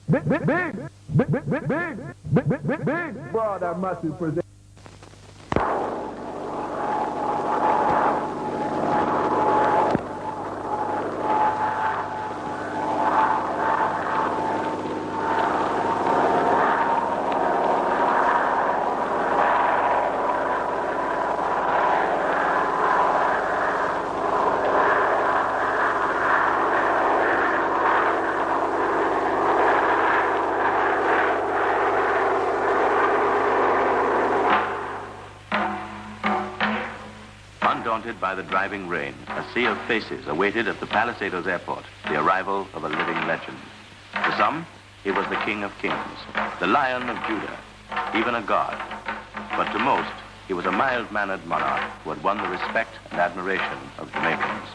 Big brother massive present. Undaunted by the driving rain, a sea of faces awaited at the Palisados airport the arrival of a living legend. To some, he was the King of Kings, the Lion of Judah, even a god. But to most, he was a mild-mannered monarch who had won the respect and admiration of Jamaicans.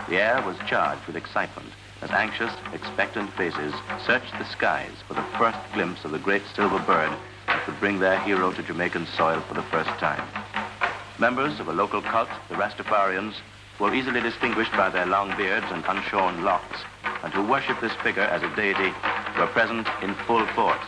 The air was charged with excitement as anxious, expectant faces searched the skies for the first glimpse of the great silver bird that would bring their hero to Jamaican soil for the first time. Members of a local cult, the Rastafarians, who are easily distinguished by their long beards and unshorn locks, and who worship this figure as a deity, were present in full force.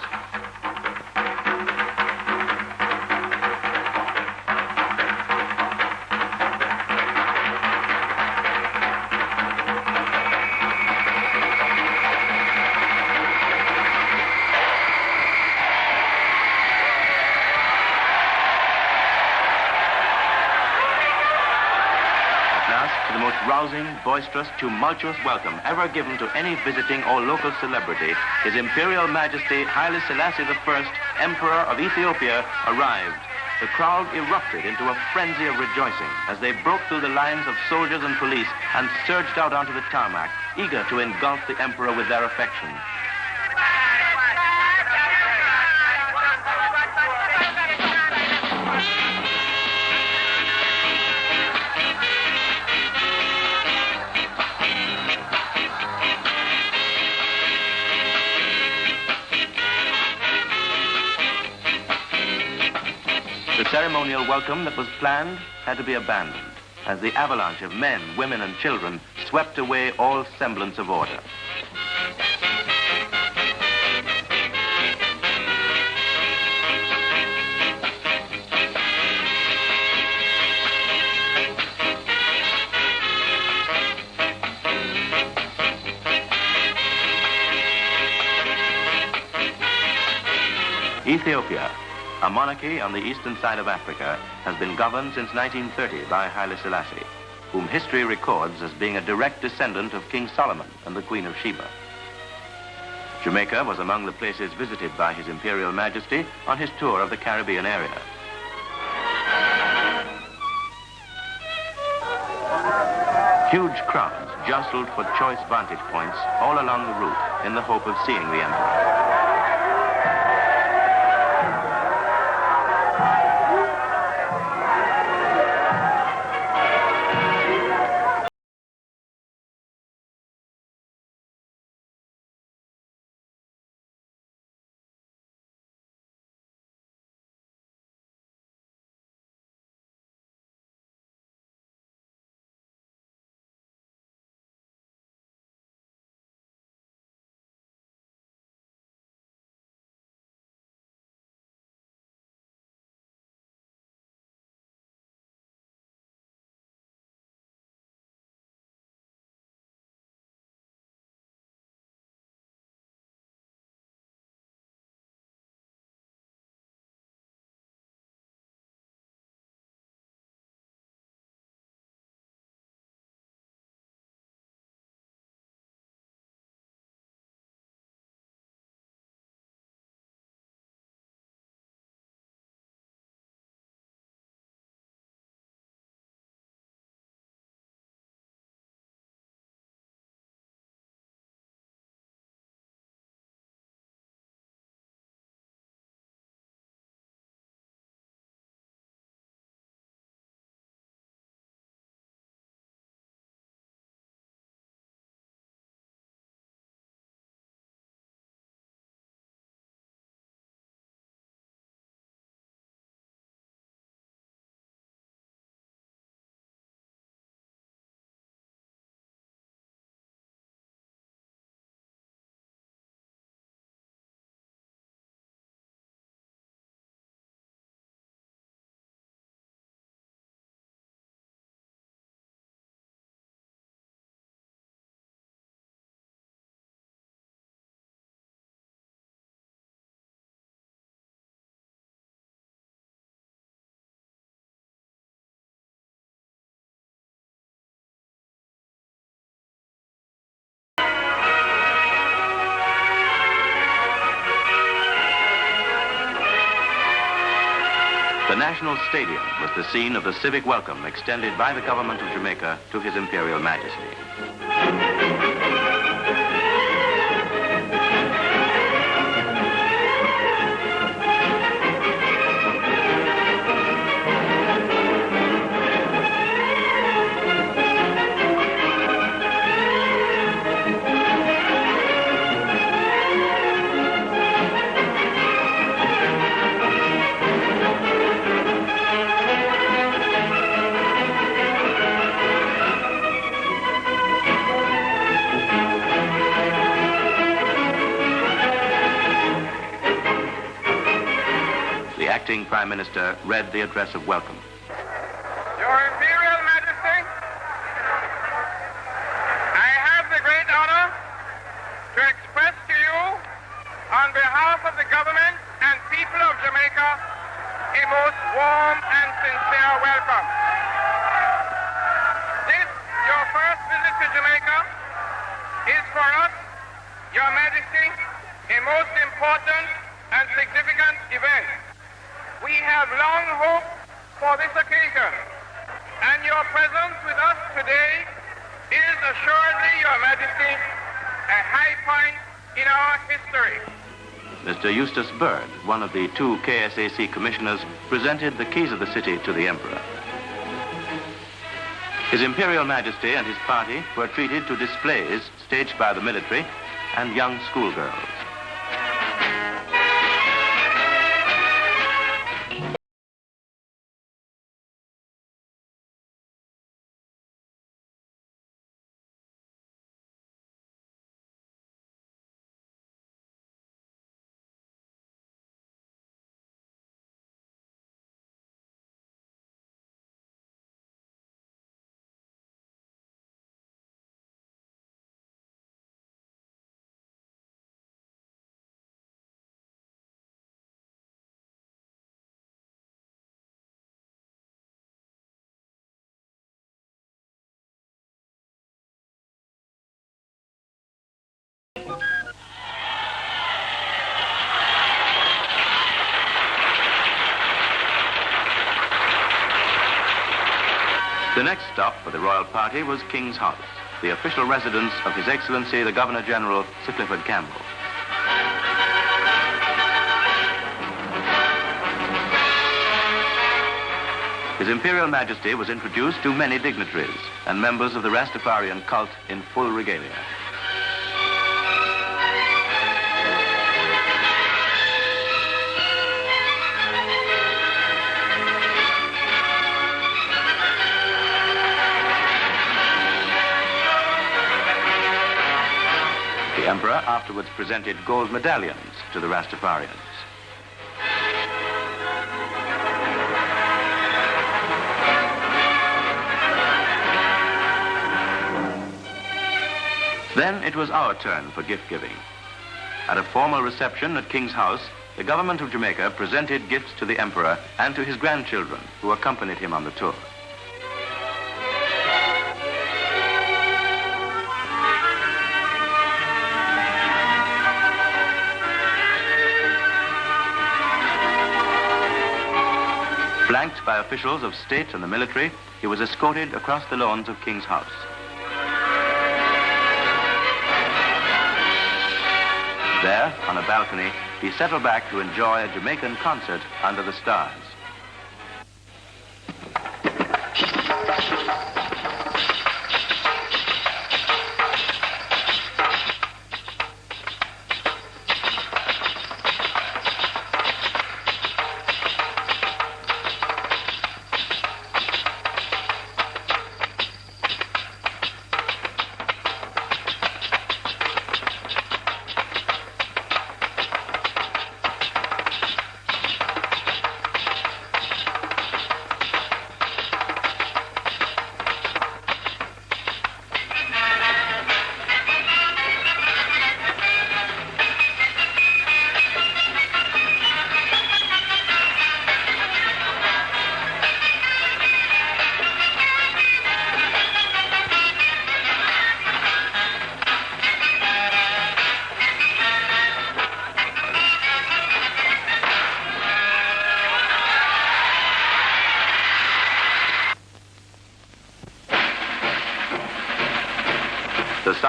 The most rousing, boisterous, tumultuous welcome ever given to any visiting or local celebrity, His Imperial Majesty Haile Selassie I, Emperor of Ethiopia, arrived. The crowd erupted into a frenzy of rejoicing as they broke through the lines of soldiers and police and surged out onto the tarmac, eager to engulf the emperor with their affection. The ceremonial welcome that was planned had to be abandoned as the avalanche of men, women, and children swept away all semblance of order. Ethiopia, a monarchy on the eastern side of Africa, has been governed since 1930 by Haile Selassie, whom history records as being a direct descendant of King Solomon and the Queen of Sheba. Jamaica was among the places visited by His Imperial Majesty on his tour of the Caribbean area. Huge crowds jostled for choice vantage points all along the route in the hope of seeing the emperor. National Stadium was the scene of the civic welcome extended by the government of Jamaica to His Imperial Majesty. The acting Prime Minister read the address of welcome. Your Imperial Majesty, I have the great honor to express to you, on behalf of the government and people of Jamaica, a most warm and sincere welcome. This, your first visit to Jamaica, is for us, Your Majesty, a most important and significant event. We have long hoped for this occasion, and your presence with us today is assuredly, Your Majesty, a high point in our history. Mr. Eustace Bird, one of the two KSAC commissioners, presented the keys of the city to the Emperor. His Imperial Majesty and his party were treated to displays staged by the military and young schoolgirls. The next stop for the royal party was King's House, the official residence of His Excellency the Governor-General, Sir Clifford Campbell. His Imperial Majesty was introduced to many dignitaries and members of the Rastafarian cult in full regalia. The Emperor afterwards presented gold medallions to the Rastafarians. Then it was our turn for gift-giving. At a formal reception at King's House, the government of Jamaica presented gifts to the Emperor and to his grandchildren, who accompanied him on the tour. Flanked by officials of state and the military, he was escorted across the lawns of King's House. There, on a balcony, he settled back to enjoy a Jamaican concert under the stars.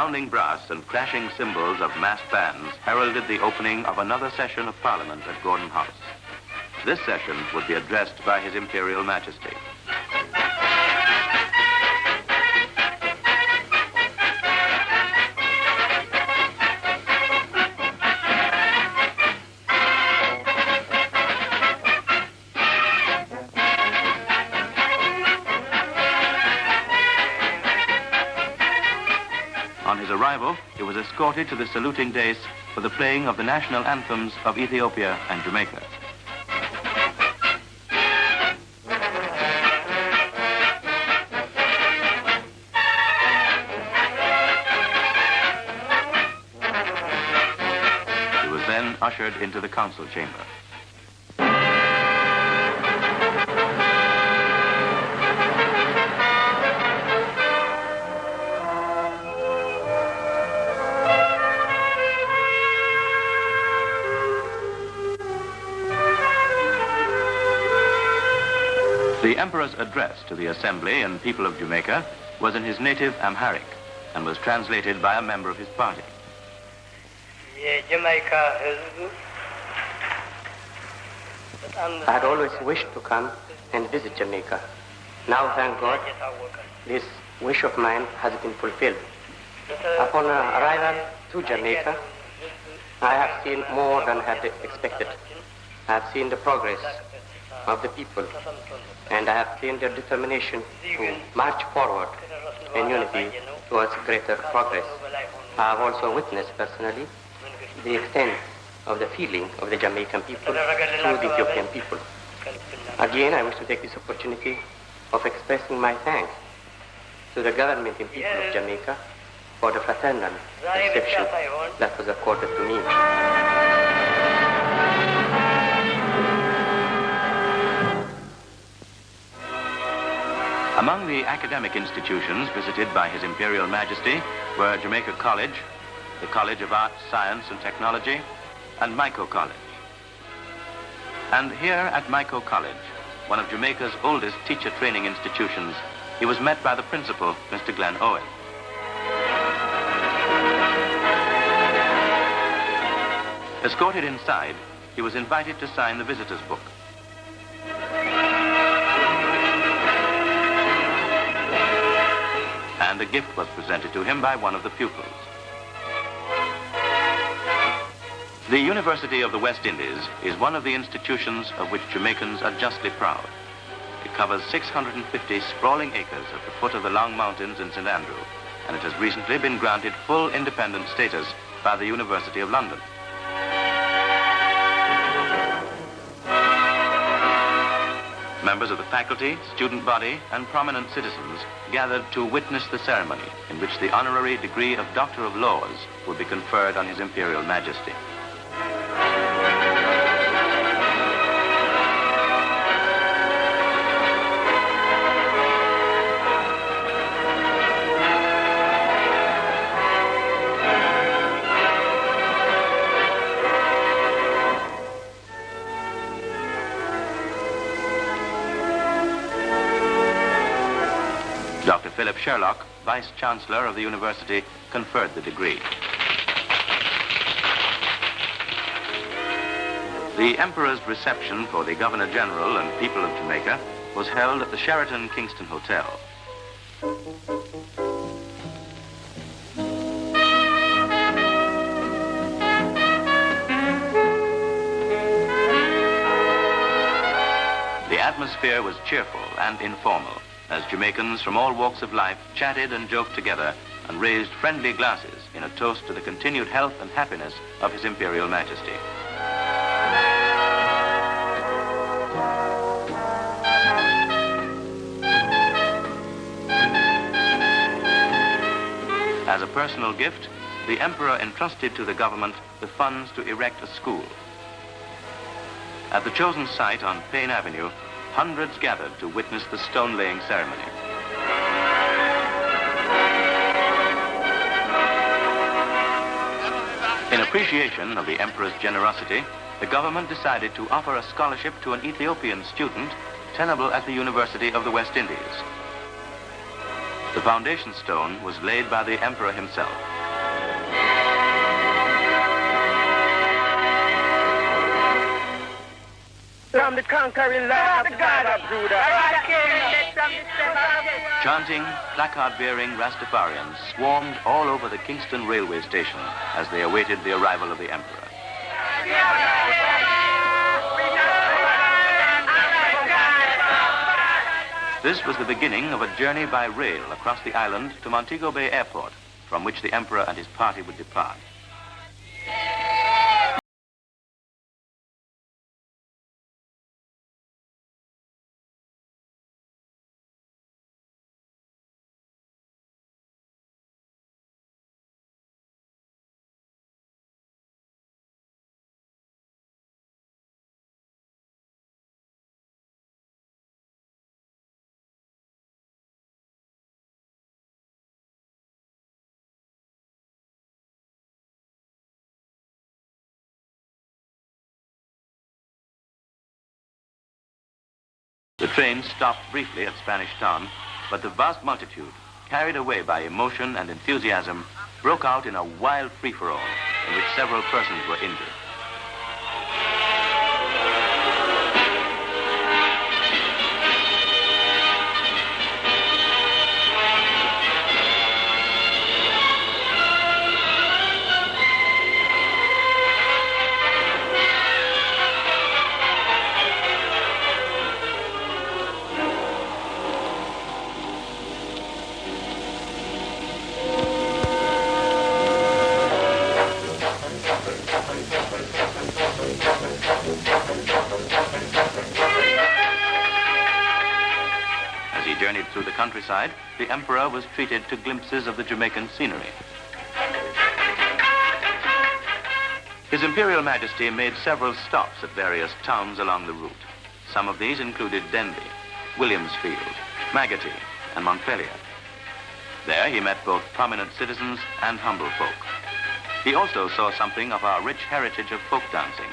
Sounding brass and crashing cymbals of massed bands heralded the opening of another session of Parliament at Gordon House. This session would be addressed by His Imperial Majesty. On his arrival, he was escorted to the saluting dais for the playing of the national anthems of Ethiopia and Jamaica. He was then ushered into the council chamber. The Emperor's address to the Assembly and people of Jamaica was in his native Amharic and was translated by a member of his party. I had always wished to come and visit Jamaica. Now, thank God, this wish of mine has been fulfilled. Upon arrival to Jamaica, I have seen more than I had expected. I have seen the progress of the people, and I have seen their determination to march forward in unity towards greater progress. I have also witnessed personally the extent of the feeling of the Jamaican people to the Ethiopian people. Again, I wish to take this opportunity of expressing my thanks to the government and people of Jamaica for the fraternal reception that was accorded to me. Among the academic institutions visited by His Imperial Majesty were Jamaica College, the College of Arts, Science and Technology, and Mico College. And here at Mico College, one of Jamaica's oldest teacher training institutions, he was met by the principal, Mr. Glenn Owen. Escorted inside, he was invited to sign the visitor's book. And a gift was presented to him by one of the pupils. The University of the West Indies is one of the institutions of which Jamaicans are justly proud. It covers 650 sprawling acres at the foot of the Long Mountains in St. Andrew, and it has recently been granted full independent status by the University of London. Members of the faculty, student body, and prominent citizens gathered to witness the ceremony in which the honorary degree of Doctor of Laws would be conferred on His Imperial Majesty. Dr. Philip Sherlock, Vice-Chancellor of the University, conferred the degree. The Emperor's reception for the Governor-General and people of Jamaica was held at the Sheraton Kingston Hotel. The atmosphere was cheerful and informal, as Jamaicans from all walks of life chatted and joked together and raised friendly glasses in a toast to the continued health and happiness of His Imperial Majesty. As a personal gift, the Emperor entrusted to the government the funds to erect a school. At the chosen site on Payne Avenue, hundreds gathered to witness the stone-laying ceremony. In appreciation of the Emperor's generosity, the government decided to offer a scholarship to an Ethiopian student tenable at the University of the West Indies. The foundation stone was laid by the Emperor himself. from the conquering land of the God of Judah. Chanting, placard-bearing Rastafarians swarmed all over the Kingston railway station as they awaited the arrival of the Emperor. This was the beginning of a journey by rail across the island to Montego Bay Airport, from which the Emperor and his party would depart. The train stopped briefly at Spanish Town, but the vast multitude, carried away by emotion and enthusiasm, broke out in a wild free-for-all in which several persons were injured. Through the countryside, the Emperor was treated to glimpses of the Jamaican scenery. His Imperial Majesty made several stops at various towns along the route. Some of these included Denby, Williamsfield, Magatee, and Montpelier. There he met both prominent citizens and humble folk. He also saw something of our rich heritage of folk dancing.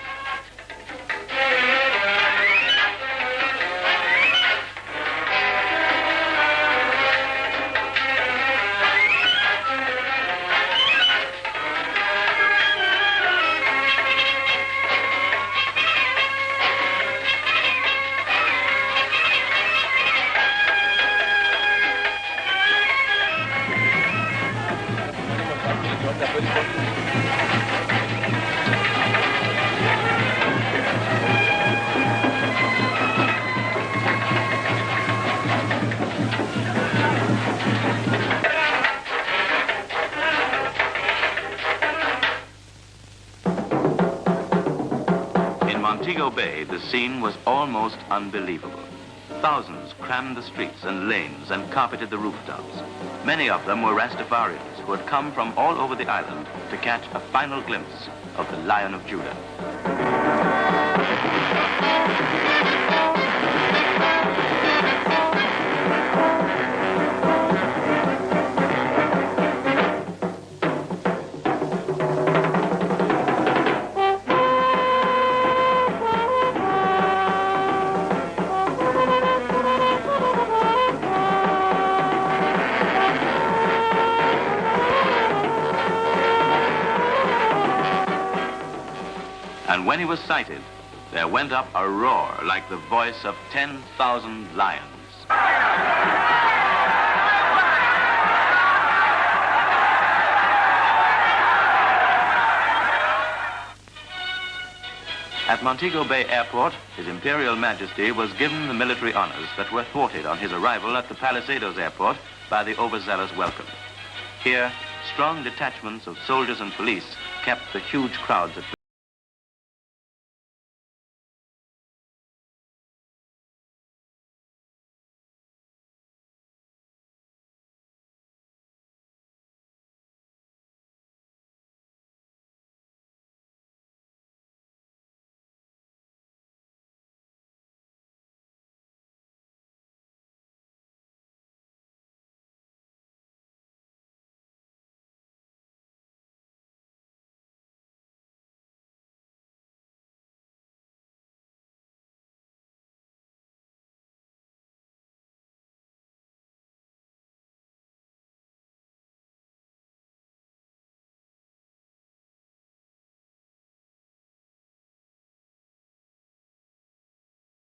Montego Bay, the scene was almost unbelievable. Thousands crammed the streets and lanes and carpeted the rooftops. Many of them were Rastafarians who had come from all over the island to catch a final glimpse of the Lion of Judah. And when he was sighted, there went up a roar like the voice of 10,000 lions. At Montego Bay Airport, His Imperial Majesty was given the military honors that were thwarted on his arrival at the Palisadoes Airport by the overzealous welcome. Here, strong detachments of soldiers and police kept the huge crowds at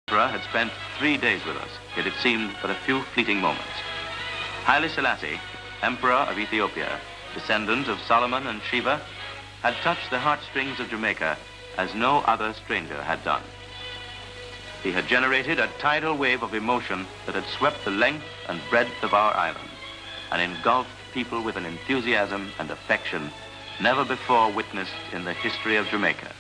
Emperor had spent 3 days with us, yet it seemed but a few fleeting moments. Haile Selassie, Emperor of Ethiopia, descendant of Solomon and Sheba, had touched the heartstrings of Jamaica as no other stranger had done. He had generated a tidal wave of emotion that had swept the length and breadth of our island and engulfed people with an enthusiasm and affection never before witnessed in the history of Jamaica.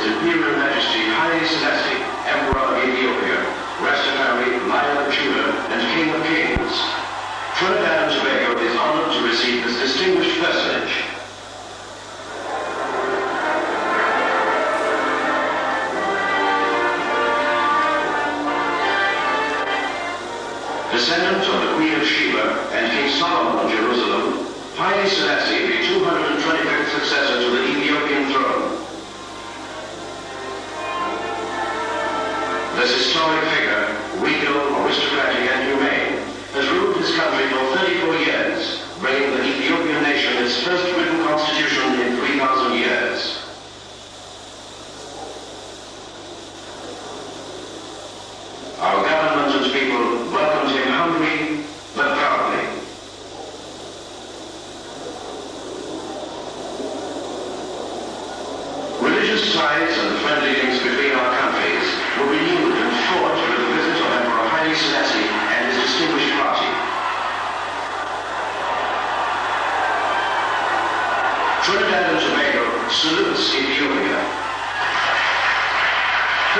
Imperial Majesty Haile Selassie, Emperor of Ethiopia, Rastafari, Lion of Judah, and King of Kings. Trinidad and Tobago is honored to receive this distinguished personage. Descendant of the Queen of Sheba and King Solomon of Jerusalem, Haile Selassie, the 225th successor to the Ethiopian throne. This historic figure, regal, aristocratic, and humane, has ruled his country for 34 years, bringing the Ethiopian nation its first written constitution in 3,000 years. Our government and people welcomed him humbly but proudly. Religious ties and friendly links between our countries were renewed and forged with the visit of Emperor Haile Selassie and his distinguished party. Trinidad and Tobago salutes Ethiopia.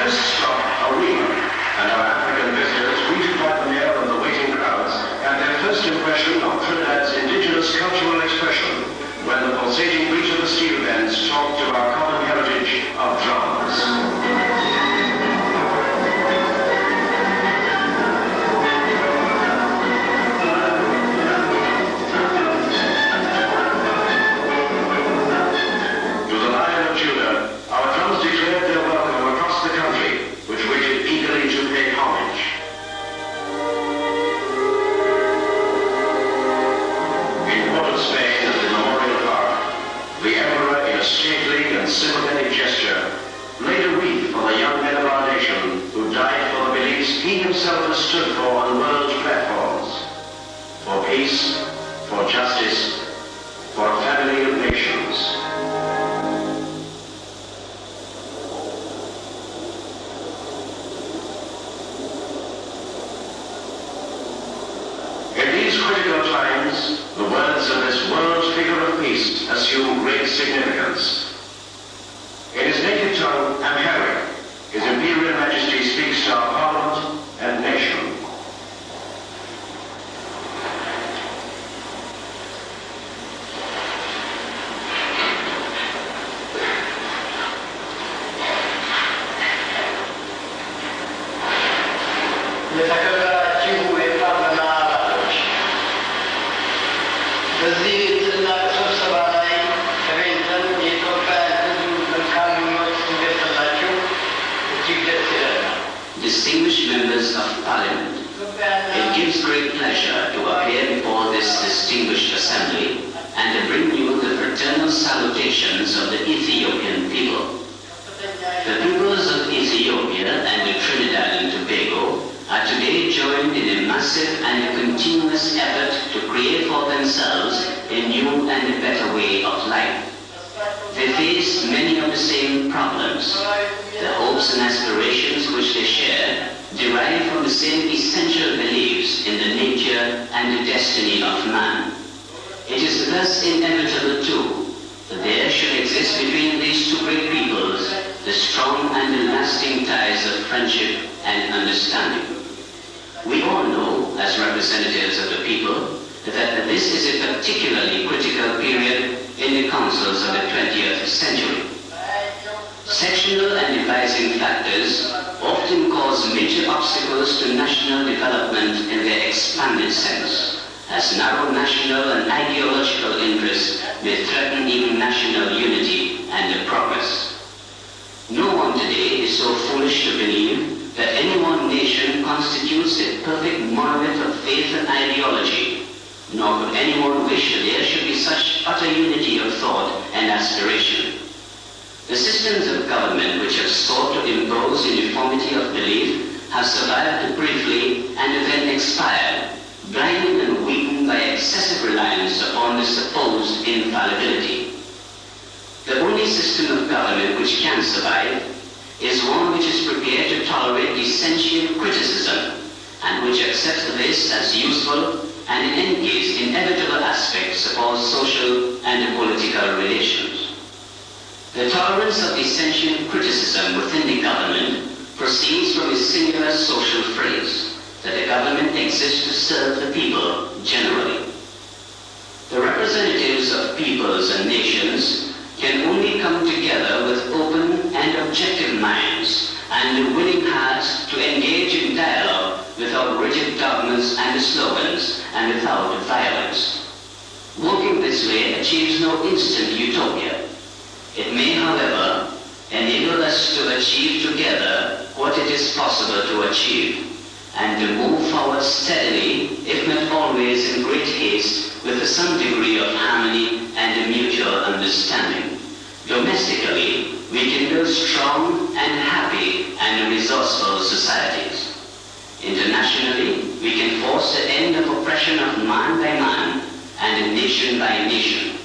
First stop, Arima, and our African visitors, greeted by the mayor and the waiting crowds, had their first impression of Trinidad's indigenous cultural expression when the pulsating beat of the steel bands talked of our common heritage of drums. Sympathetic gesture laid a wreath for the young men of our nation who died for the beliefs he himself has stood for on world platforms. For peace, for justice, for a family of nations. In these critical times, the words of this world figure of peace assume great significance. In his native tongue, Amharic, His Imperial Majesty speaks to our Parliament and nation. Distinguished members of Parliament, it gives great pleasure to appear before this distinguished assembly and to bring you the fraternal salutations of the Ethiopian people. The peoples of Ethiopia and of Trinidad and Tobago are today joined in a massive and a continuous effort to create for themselves a new and a better way of life. They face many of the same problems. The hopes and aspirations which they share derive from the same essential beliefs in the nature and the destiny of man. It is thus inevitable too that there should exist between these two great peoples the strong and the lasting ties of friendship and understanding. We all know, as representatives of the people, that this is a particularly critical period in the councils of the 20th century. Sectional and divising factors often cause major obstacles to national development in their expanded sense, as narrow national and ideological interests may threaten even national unity and progress. No one today is so foolish to believe that any one nation constitutes a perfect monolith of faith and ideology, nor could anyone wish that there should be such utter unity of thought and aspiration. The systems of government which have sought to impose uniformity of belief have survived briefly and then expired, blinded and weakened by excessive reliance upon the supposed infallibility. The only system of government which can survive is one which is prepared to tolerate dissentient criticism and which accepts this as useful and in any case inevitable aspects of all social and political relations. The tolerance of dissentient criticism within the government proceeds from a singular social phrase, that the government exists to serve the people generally. The representatives of peoples and nations can only come together with open and objective minds and willing hearts to engage in dialogue without rigid dogmas and slogans and without violence. Working this way achieves no instant utopia. It may, however, enable us to achieve together what it is possible to achieve, and to move forward steadily, if not always in great haste, with some degree of harmony and mutual understanding. Domestically, we can build strong and happy and resourceful societies. Internationally, we can force the end of oppression of man by man and nation by nation.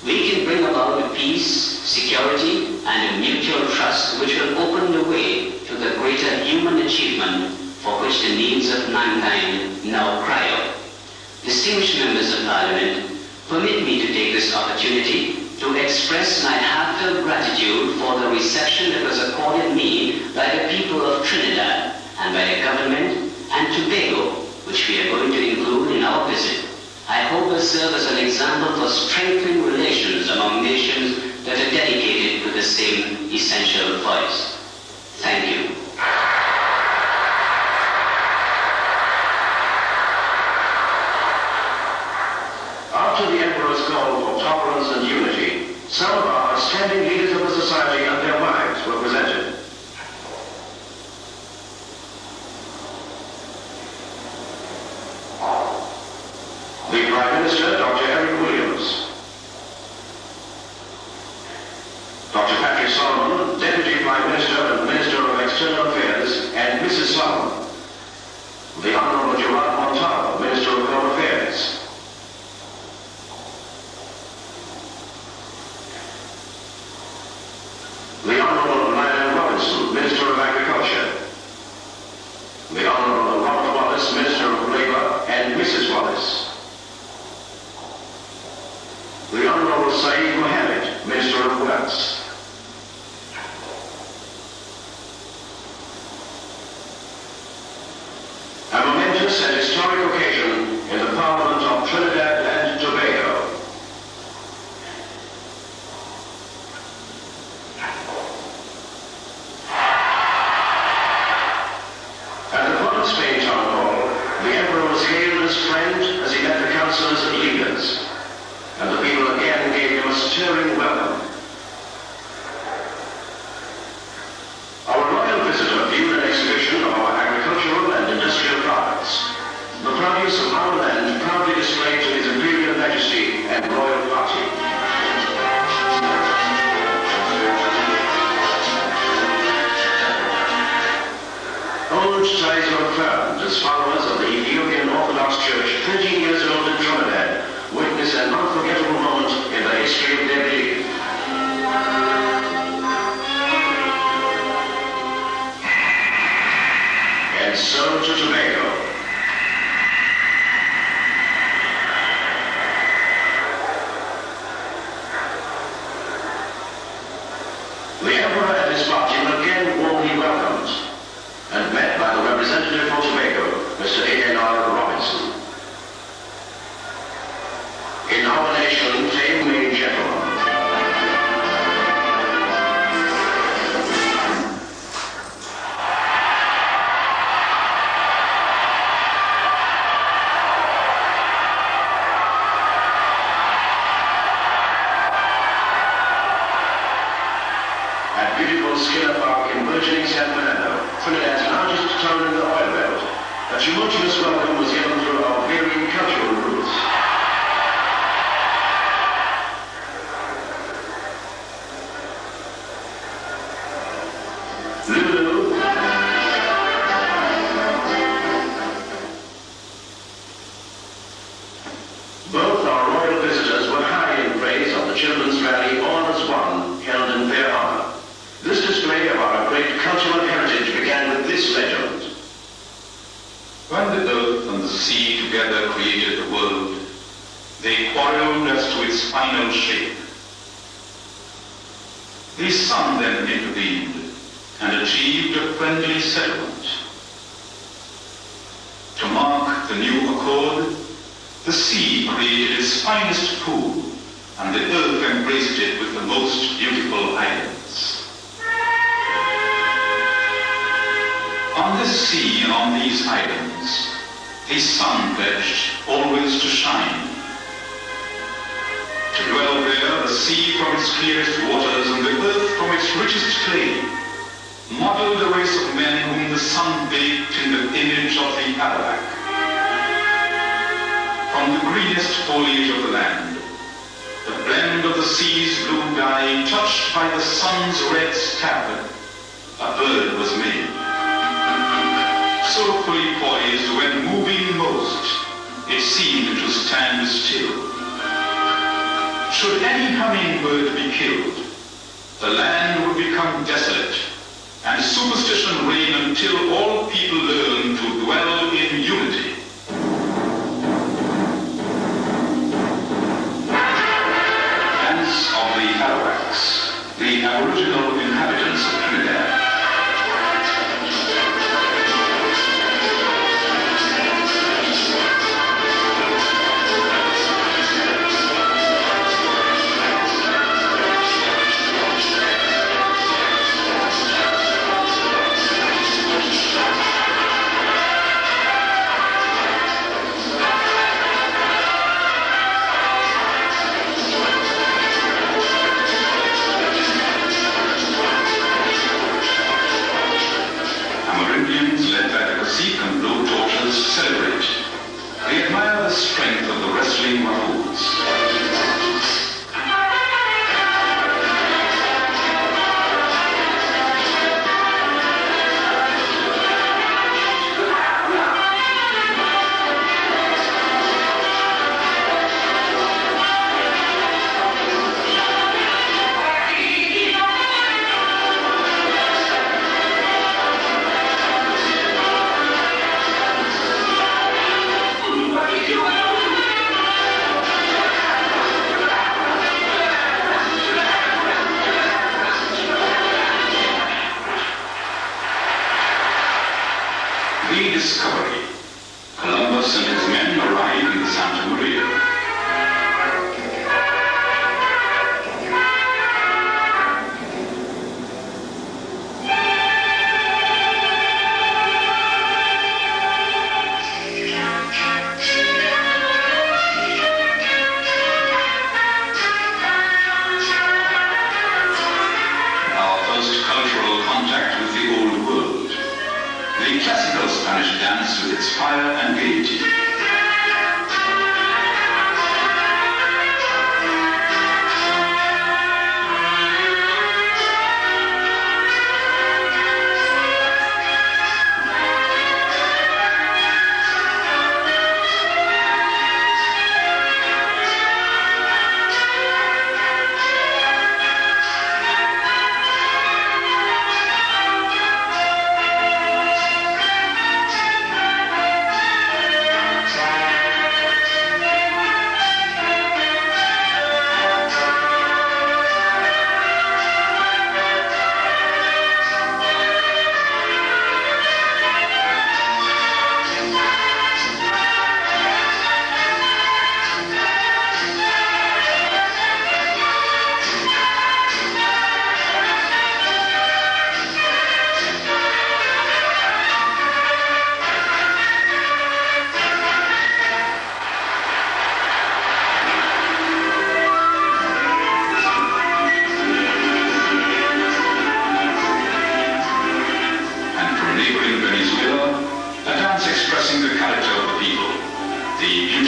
We can bring about peace, security, and mutual trust which will open the way to the greater human achievement for which the needs of mankind now cry out. Distinguished members of Parliament, permit me to take this opportunity to express my heartfelt gratitude for the reception that was accorded me by the people of Trinidad and by the government and Tobago, which we are going to include in our visit. I hope will serve as an example for strengthening relations among nations that are dedicated to the same essential voice. Thank you. After the Emperor's call for tolerance and unity, some of our outstanding leaders of the society and their wives were presented. The Prime Minister, Dr. Eric Williams. Dr. Patrick Solomon, Deputy Prime Minister and Minister of External Affairs, and Mrs. Solomon. The Honorable Gerard Montalvo, Minister of Home Affairs. The Honorable Lionel Robinson, Minister of Agriculture. The Honorable Robert Wallace, Minister of Labour, and Mrs. Wallace. The Honorable Saeed Mohammed, Minister of Works. A momentous and historic occasion in the Parliament of Trinidad and Tobago. At the Port of Spain Town Hall, the Emperor was hailed as friend as he met the councillors and leaders, and the people again gave him a stirring welcome. Our royal visitor viewed an exhibition of our agricultural and industrial products, the produce of our land proudly displayed to His Imperial Majesty and Royal Party. Old ties were firm as followers of the Ethiopian Orthodox Church 20 years old in Trinidad witness an unforgettable moment in the history of their belief. first welcome was given through our varying cultural roots. Lulu. Both our royal visitors were high in praise of the children's rally All as One, held in their honor. This display of our great cultural heritage began with this legend. When the earth and the sea together created the world, they quarreled as to its final shape. The sun then intervened and achieved a friendly settlement. To mark the new accord, the sea created its finest pool, and the earth embraced it with the most beautiful islands. On this sea and on these islands, the sun pledged always to shine. To dwell there, the sea from its clearest waters and the earth from its richest clay, modeled a race of men whom the sun baked in the image of the Arawak. From the greenest foliage of the land, the blend of the sea's blue dye touched by the sun's red stab, a bird was made. So fully poised when moving most, it seemed to stand still. Should any hummingbird be killed, the land would become desolate, and superstition reign until all people learn to dwell in unity. Dance of the Arawaks, the aboriginal inhabitants of Trinidad. Rediscovery. Columbus and his men arrived in Santa Maria. Our first cultural contact with the old world. The classical Spanish dance with its fire and gaiety.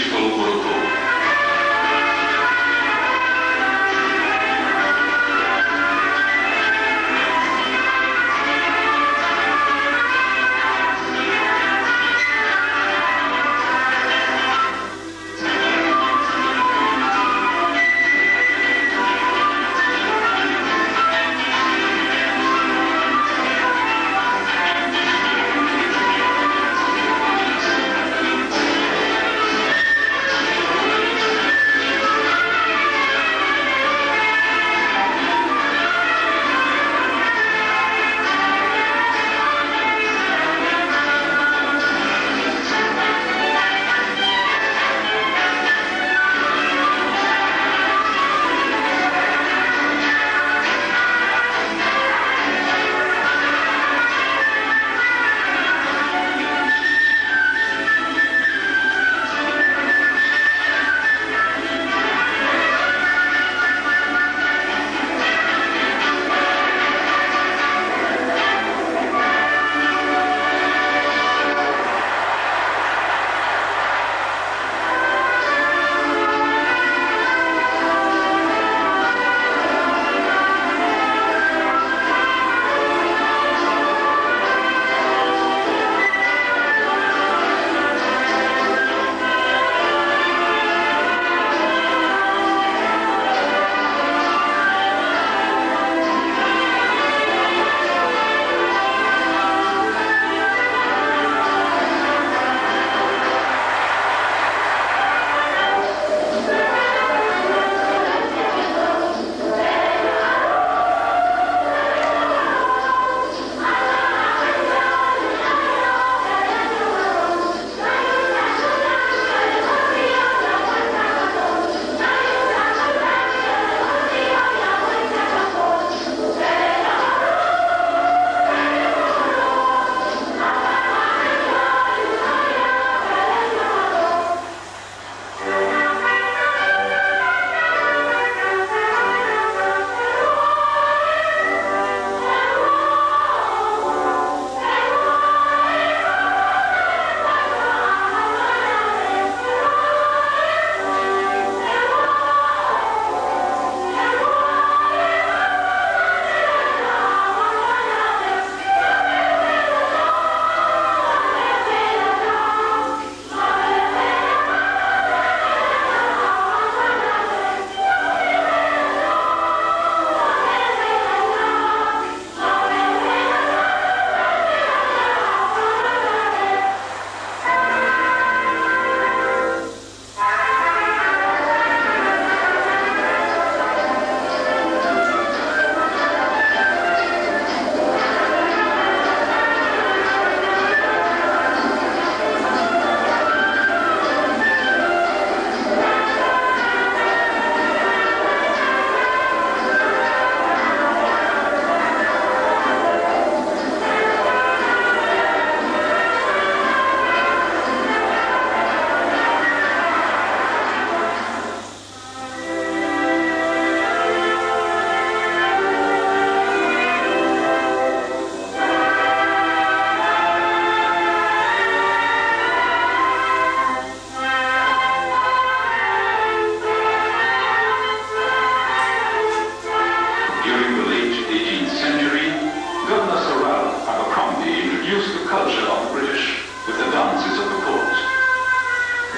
beautiful Morocco.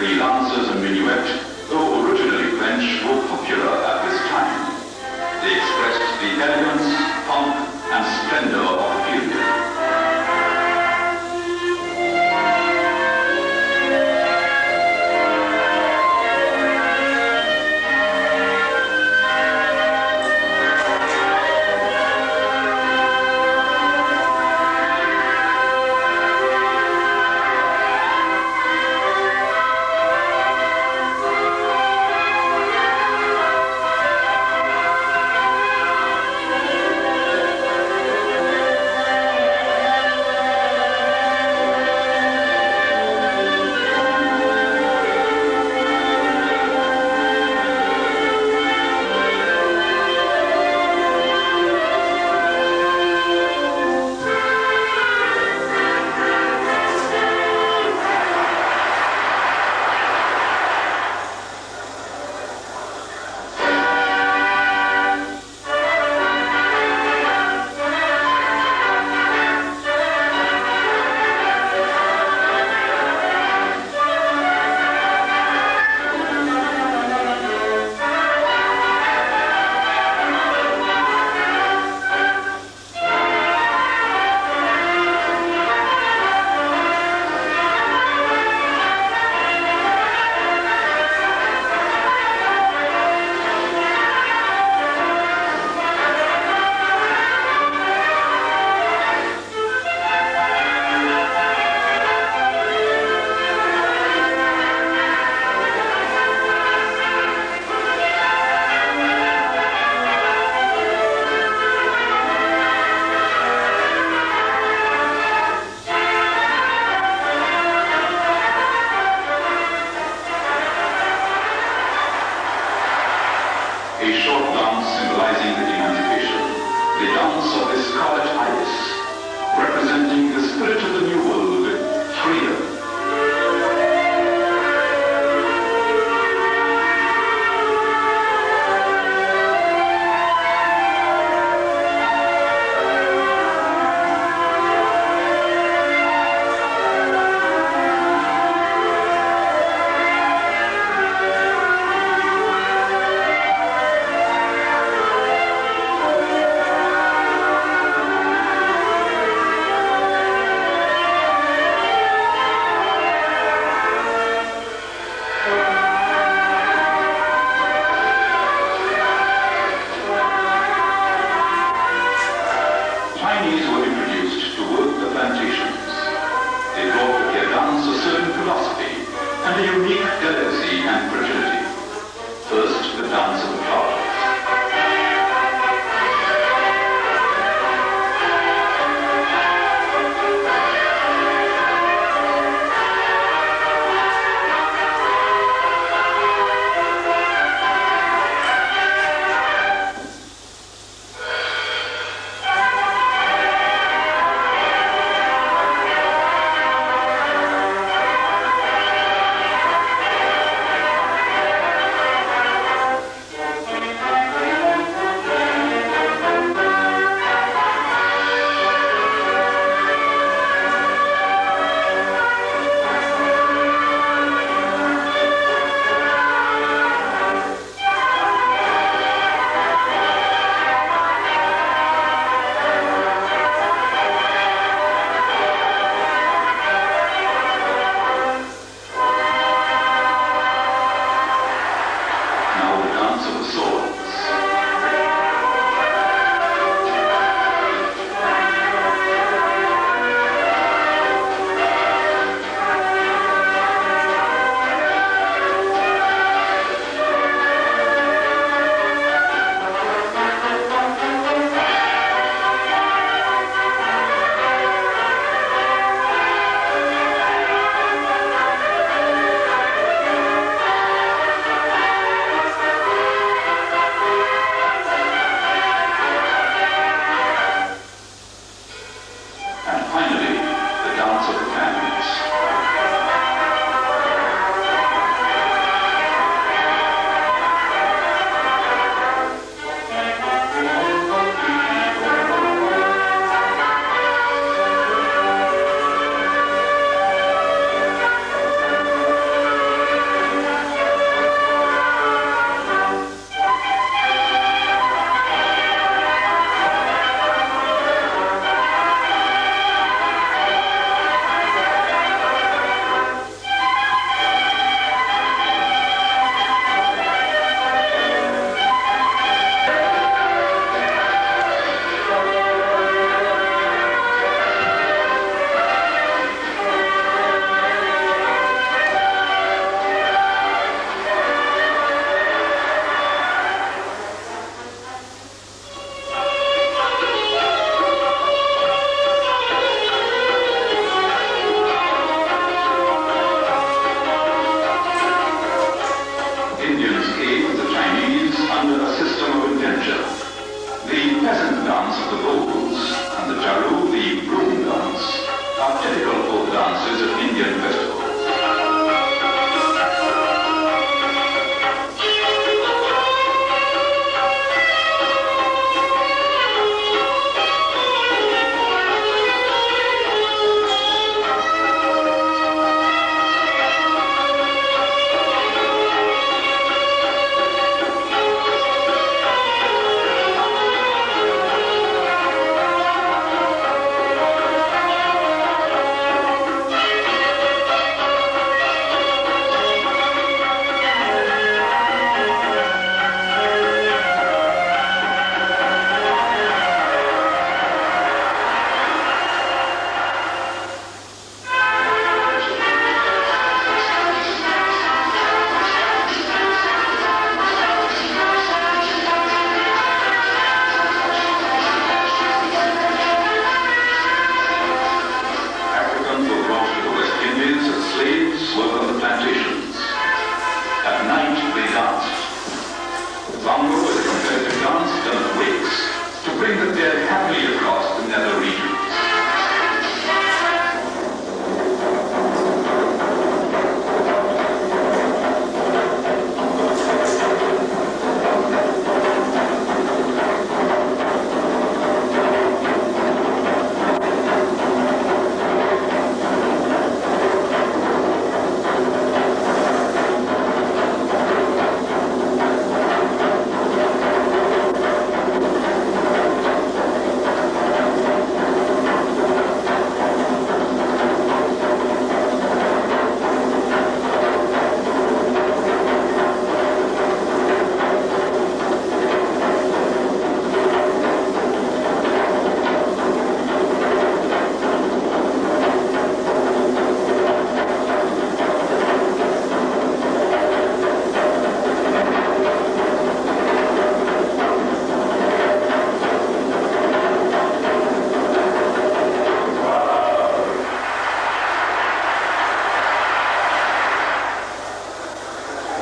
The lancers and minuet, though originally French, were popular at this time. They expressed the elegance, pomp, and splendor of the period. spirit of the New World, freedom. Chinese were introduced to work the plantations. They brought with their dance a certain philosophy and a unique delicacy and fragility. First, the dance of the flowers.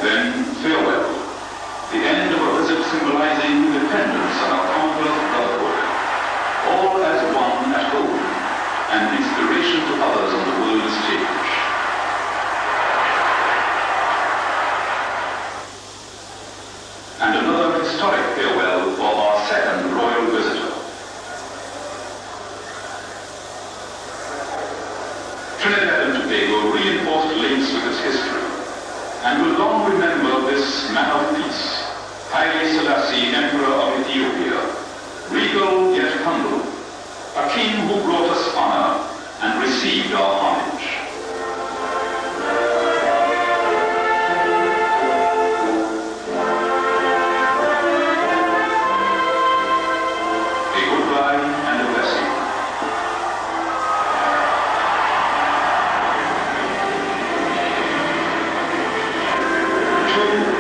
Then farewell. The end of a visit symbolizing independence and a conqueror's brotherhood. All as one at home, and inspiration to others on the world stage. And another historic farewell for our second royal visitor. Trinidad and Tobago reinforced links with its history, and will long remember this man of peace, Haile Selassie, Emperor of Ethiopia, regal yet humble, a king who brought us honor and received our homage. A goodbye and a blessing. To